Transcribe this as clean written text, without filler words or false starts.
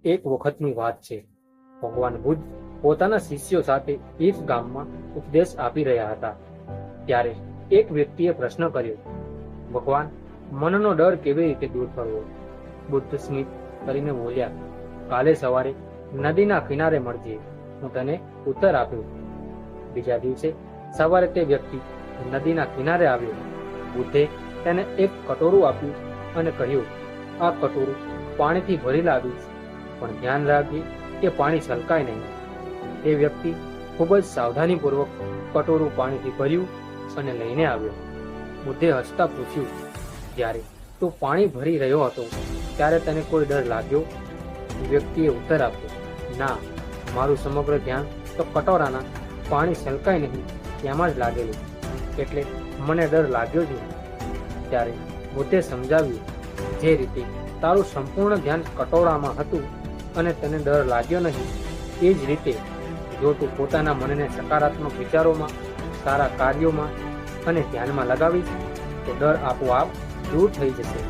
એક વખતની વાત છે. ભગવાન બુદ્ધ પોતાના શિષ્યો સાથે એક ગામમાં ઉપદેશ આપી રહ્યા હતા. ત્યારે એક વ્યક્તિએ પ્રશ્ન કર્યો, ભગવાન, મનનો ડર કેવી રીતે દૂર કરવો? બુદ્ધ સ્મિત કરીને બોલ્યા, કાલે સવારે નદીના કિનારે મળજે, હું તને ઉત્તર આપ્યો. બીજા દિવસે સવારે તે વ્યક્તિ નદીના કિનારે આવ્યો. બુદ્ધે તેને એક કટોરું આપ્યું અને કહ્યું, આ કટોરું પાણીથી ભરી લાવીશ, પણ ધ્યાન રાખજે કે પાણી છલકાય નહીં. તે વ્યક્તિ ખૂબ જ સાવધાનીપૂર્વક કટોરું પાણીથી ભર્યું અને લઈને આવ્યો. બુદ્ધે હસતા પૂછ્યું, જ્યારે તું પાણી ભરી રહ્યો હતો ત્યારે તને કોઈ ડર લાગ્યો? વ્યક્તિએ ઉત્તર આપ્યો, ના, મારું સમગ્ર ધ્યાન તો કટોરાના પાણી છલકાય નહીં તેમાં જ લાગેલું, એટલે મને ડર લાગ્યો જ નહીં. ત્યારે બુદ્ધે સમજાવ્યું, જે રીતે તારું સંપૂર્ણ ધ્યાન કટોરામાં હતું અને તને ડર લાગ્યો નહીં, એ જ રીતે જો તું પોતાના મનને સકારાત્મક વિચારોમાં, સારા કાર્યોમાં અને ધ્યાનમાં લગાવીશ તો ડર આપોઆપ દૂર થઈ જશે.